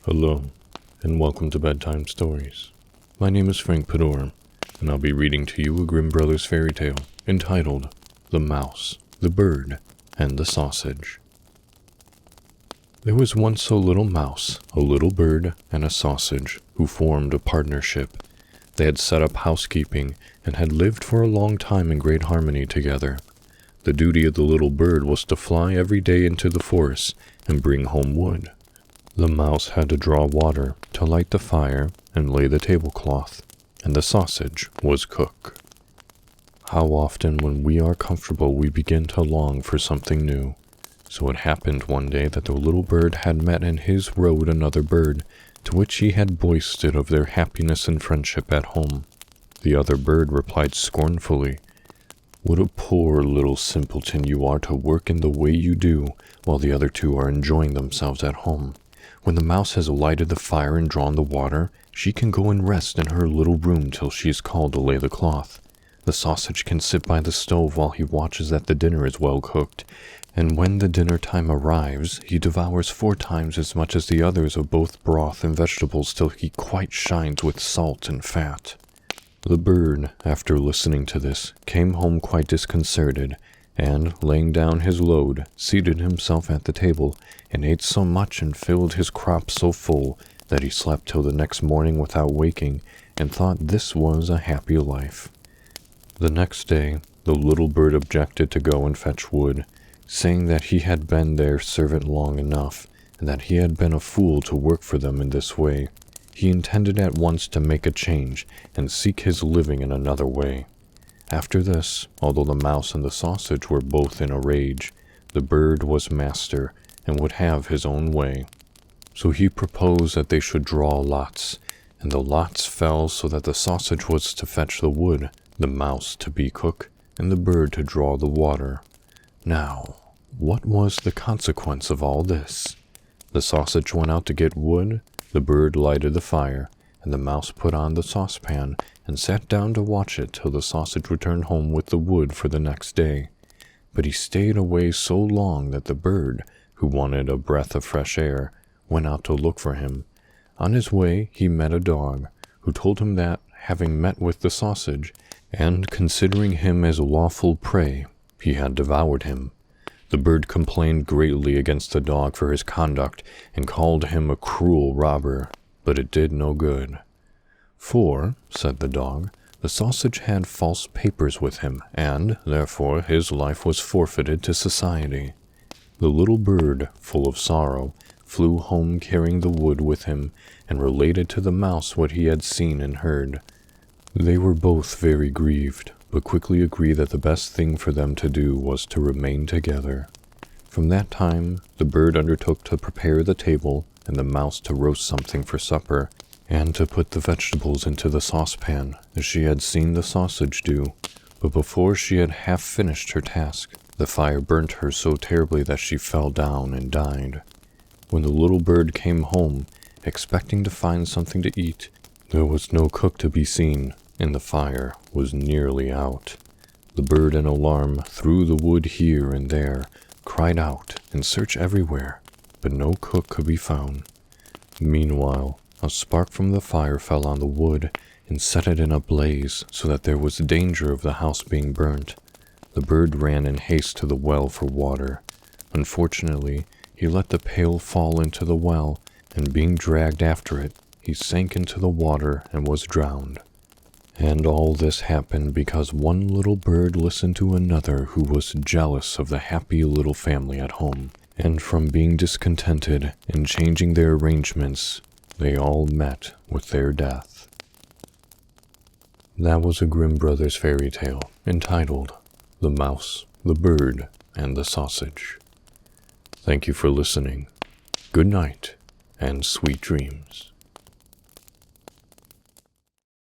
Hello, and welcome to Bedtime Stories. My name is Frank Padour, and I'll be reading to you a Grimm Brothers fairy tale entitled The Mouse, the Bird, and the Sausage. There was once a little mouse, a little bird, and a sausage who formed a partnership. They had set up housekeeping and had lived for a long time in great harmony together. The duty of the little bird was to fly every day into the forest and bring home wood. The mouse had to draw water, to light the fire, and lay the tablecloth, and the sausage was cook. How often when we are comfortable we begin to long for something new. So it happened one day that the little bird had met in his road another bird, to which he had boasted of their happiness and friendship at home. The other bird replied scornfully, "What a poor little simpleton you are to work in the way you do, while the other two are enjoying themselves at home. When the mouse has lighted the fire and drawn the water, she can go and rest in her little room till she is called to lay the cloth. The sausage can sit by the stove while he watches that the dinner is well cooked, and when the dinner time arrives, he devours 4 times as much as the others of both broth and vegetables till he quite shines with salt and fat." The bird, after listening to this, came home quite disconcerted, and, laying down his load, seated himself at the table, and ate so much and filled his crop so full that he slept till the next morning without waking, and thought this was a happy life. The next day, the little bird objected to go and fetch wood, saying that he had been their servant long enough, and that he had been a fool to work for them in this way. He intended at once to make a change, and seek his living in another way. After this, although the mouse and the sausage were both in a rage, the bird was master, and would have his own way. So he proposed that they should draw lots, and the lots fell so that the sausage was to fetch the wood, the mouse to be cook, and the bird to draw the water. Now, what was the consequence of all this? The sausage went out to get wood, the bird lighted the fire, and the mouse put on the saucepan and sat down to watch it till the sausage returned home with the wood for the next day. But he stayed away so long that the bird, who wanted a breath of fresh air, went out to look for him. On his way he met a dog, who told him that, having met with the sausage, and considering him as lawful prey, he had devoured him. The bird complained greatly against the dog for his conduct, and called him a cruel robber, but it did no good. "For," said the dog, "the sausage had false papers with him, and, therefore, his life was forfeited to society." The little bird, full of sorrow, flew home carrying the wood with him, and related to the mouse what he had seen and heard. They were both very grieved, but quickly agreed that the best thing for them to do was to remain together. From that time, the bird undertook to prepare the table, and the mouse to roast something for supper, and to put the vegetables into the saucepan, as she had seen the sausage do. But before she had half finished her task, the fire burnt her so terribly that she fell down and died. When the little bird came home, expecting to find something to eat, there was no cook to be seen, and the fire was nearly out. The bird, in alarm, threw the wood here and there, cried out, and searched everywhere, but no cook could be found. Meanwhile, a spark from the fire fell on the wood, and set it in a blaze, so that there was danger of the house being burnt. The bird ran in haste to the well for water. Unfortunately, he let the pail fall into the well, and being dragged after it, he sank into the water and was drowned. And all this happened because one little bird listened to another who was jealous of the happy little family at home, and from being discontented and changing their arrangements, they all met with their death. That was a Grimm Brothers fairy tale entitled The Mouse, the Bird, and the Sausage. Thank you for listening. Good night, and sweet dreams.